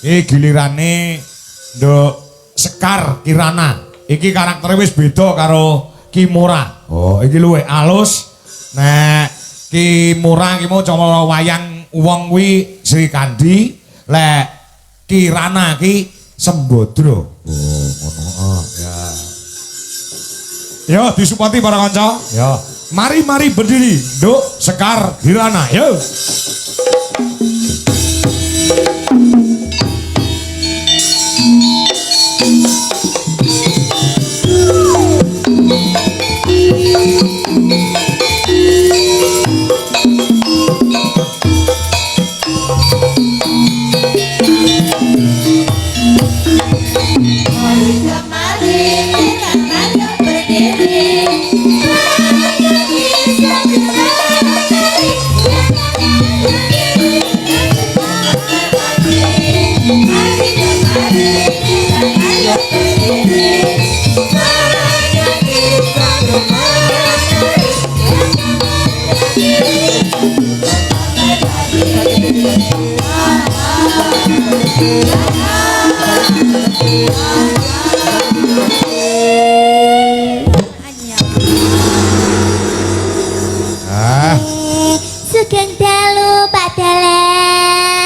gilirane Nduk Sekar Kirana. Iki karaktere wis beda karo Kimura. Oh, iki luwih alus. Nek Kimura ki mau cara wayang wong kuwi Sri Kandi, lek Kirana ki Sembodra. Oh, ngono. Ya. Yo disupati para kanca. Yo. Mari berdiri, Nduk Sekar Kirana. Yo.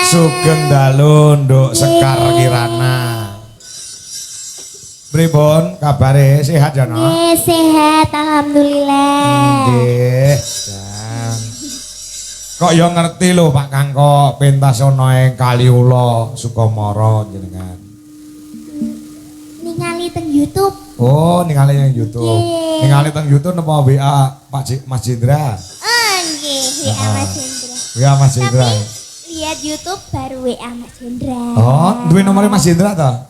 Sugeng dalu Nduk Sekar Kirana. Pripun kabare, sehat ya, No? Nggih, sehat alhamdulillah. Nggih. Kok ya ngerti lho Pak Kangko pentas ana ing Kaliula Sukamara jenengan. Ningali teng YouTube. Oh, ningali yang YouTube. Nggih. Ningali teng YouTube napa WA Mas Jendra? Nggih, WA Mas Hendra. WA Mas Jendra. Lihat YouTube baru WA Mas Hendra. Oh, duwe nomornya Mas Jendra to?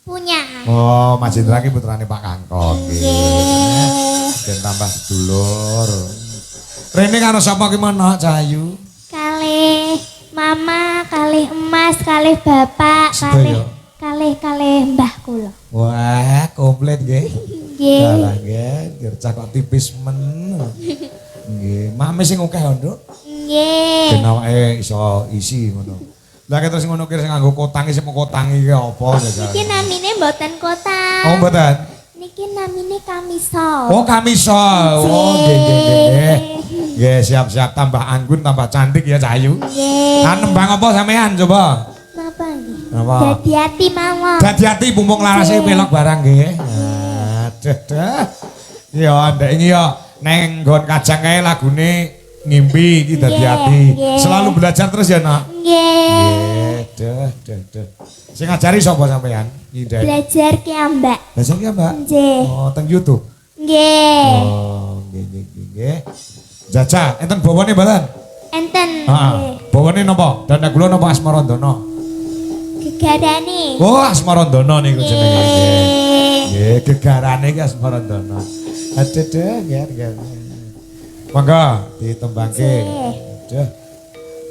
Punya. Oh, Mas Jendra ki putrane Pak Kangko nggih. Den tambah sedulur. Rene karo sapa ki mana Cahayu? Kalih mama, kalih emas, kalih bapak, kalih mbah kula. Wah, komplit nggih. Nggih. Dalah nggih, gercah kok tipis men. Nggih, mame sing akeh Nduk. Nggih. Ben awake iso isi ngono. Lah terus ngono kira sing nganggo kotangi sing kotangi iki apa jajal? Iki namine mboten kotak. Oh, mboten. Niki namine kamisol. Oh, kamisol. Oh, nggih. Nggih, siap-siap tambah anggun, tambah cantik ya Cahayu. Nggih. Kan nembang apa sampean coba? Napa nggih? Napa? Dadi ati mawon. Dadi ati bumbung larase pelok barang nggih. Aduh dah. Ya ndek iki ya neng nggon kajang kae lagune ngimpi iki dadi ati. Selalu belajar terus ya, Nak? Nggih. Nggih, Sing ngajari sapa sampean? Iki Belajar ki Mbak. Belajar ki Mbak? Nggih. Oh, teng YouTube. Nggih. Oh, nggih. Jaja, enten bawane mboten? Enten. Heeh. Bawane napa? Dana kula napa Asmarandana? Gegarane. Oh, Asmarandana niku jenenge. Nggih, gegarane ki Asmarandana. Aduh, nggih. Mangga ditembangke. Aduh.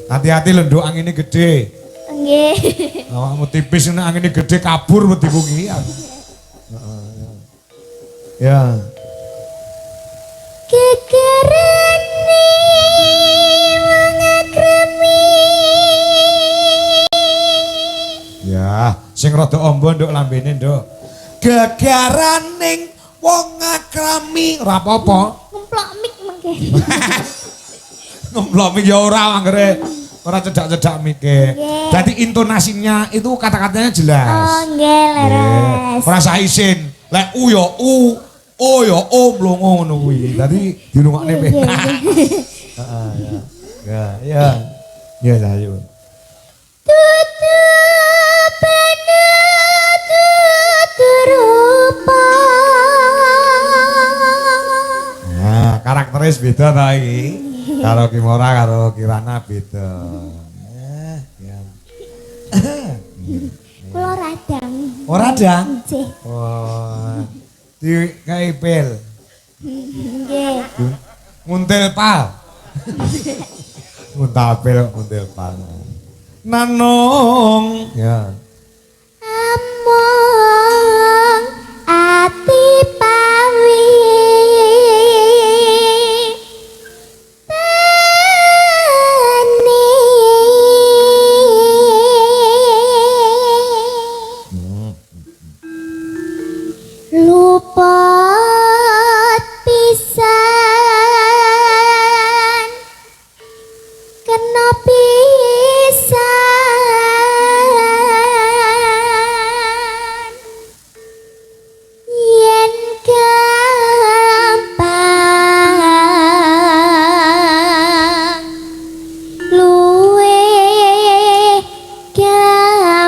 Hati-hati lho Nduk, angine gede. Nggih. Awakmu tipis nek angine gede kabur wedi kuwi. Ya. Gegarane mengakrami. Ya, sing rada amba Nduk lambene Nduk. Gegaraning wong ngakrami ora apa-apa. Ngemplok mik mangke. Ngemplok mik ya ora anggere ora cedak-cedak mike. Nggih. Jadi intonasinya itu kata-katanya jelas. Oh, nggih leres. Ora sah isin. Lek u ya u, o ya o mlongo ngono kuwi. Dadi dirungokne Nggih, penak. nggih. Heeh, ya. Ya. Ya, Cahayu. Nah, karakteris beda ta iki. Karo Kimura karo Kirana beda. Ya. Kula radang. Oh, radang? Nggih. Wah. Di kaipil. Nggih. Nguntil pal. Nguntil pal. Nanong. Ya. Among ati pawi. Tani.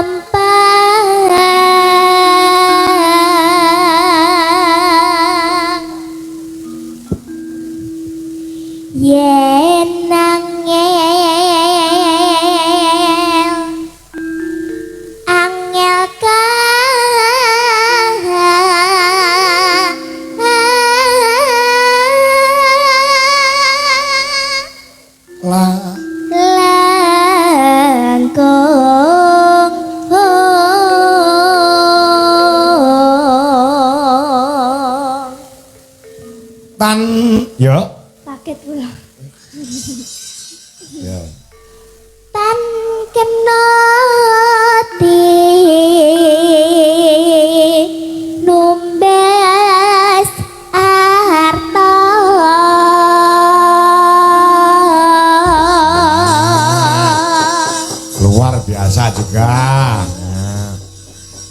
gampang yen angel langkung tan ya paket pula ya tan kena numbes arta luar biasa juga. Nah,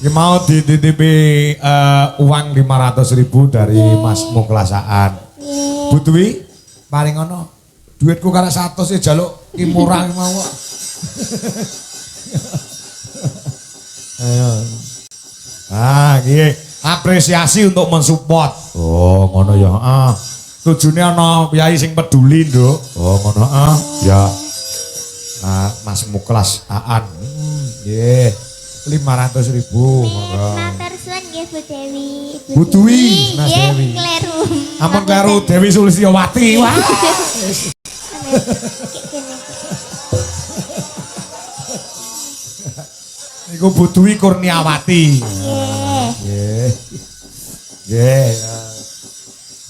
ini mau dititipi uang 500.000 dari Mas Muklasaan. Bu Dwi, paling ngono. Duitku karena 100 sih jaluk ki murah ki mau. Ayo. Ah, iki apresiasi untuk mensupport. Oh, ngono ya. Ah. Tujune ana piyai sing peduli, Nduk. Oh, ngono ah. Ya. Nah, Mas Muklas Aan. Nggih. 500.000 monggo. matur suwun nggih Bu Dewi. Bu Dwi, Mas Nggih, Dewi. kleru. Ampun karo Dewi Sulistyawati. Wah. Iku Bu Dwi Kurniawati. Nggih. Nggih. Nggih.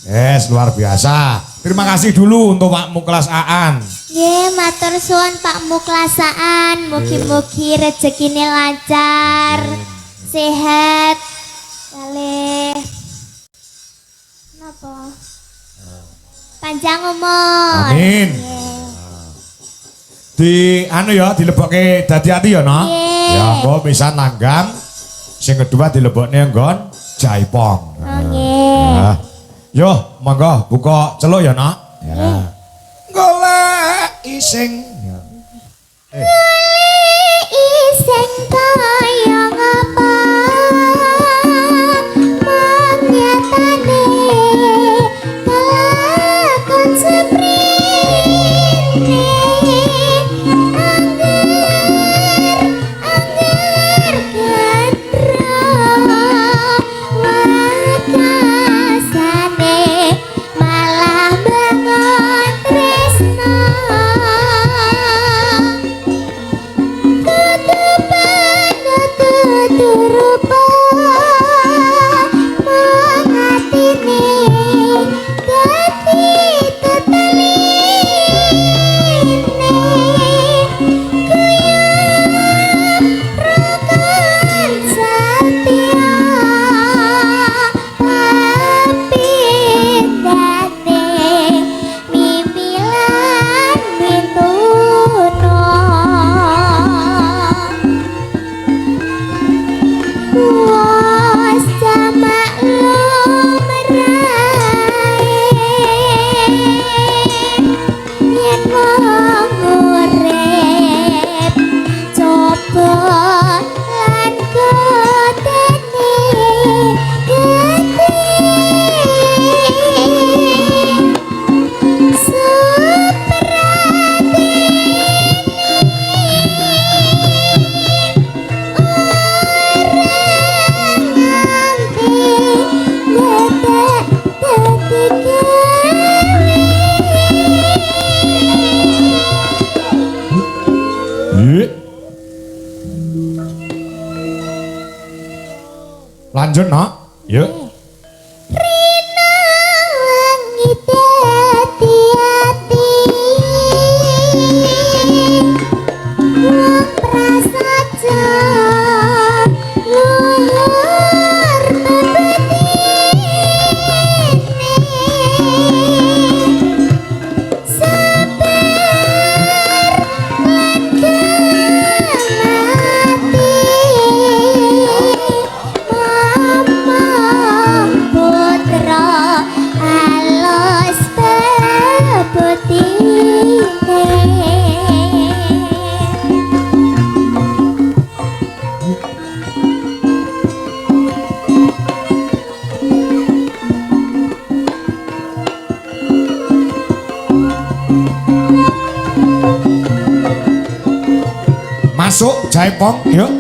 Yes, luar biasa. Terima kasih dulu untuk Pak Muklas Aan. Nggih, matur suwun Pak Muklasaan. Mugi-mugi rezekine lancar, sehat. Kalih napa? Panjang umur. Amin. Nggih. Di anu ya dilebokke dadi ati ya, no? Nggih. Ya, engko pisan langgam. Sing kedua dilebokne nggon Jaipong. Oh, nggih. Ya. Yo, monggo buka celuk ya, Nak. Ya. Golek ising. Ya. Iseng kaya ngapa manyatane kelakon seprene angger gandra wakasane malah bangun tresno tuturupa mengatine dadi teteline kuyang rokan setia apindane mimilan mituno was jamak lumrahe yen wong urip coba lan kodene gede Nggih. Lanjut, Nak. Yuk. Rina langit hati-hati wong prasaja luhur bebetine sabar lan gemati mama masuk Jaipong yuk.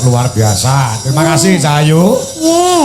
Luar biasa. Terima kasih Cahayu. Yeah.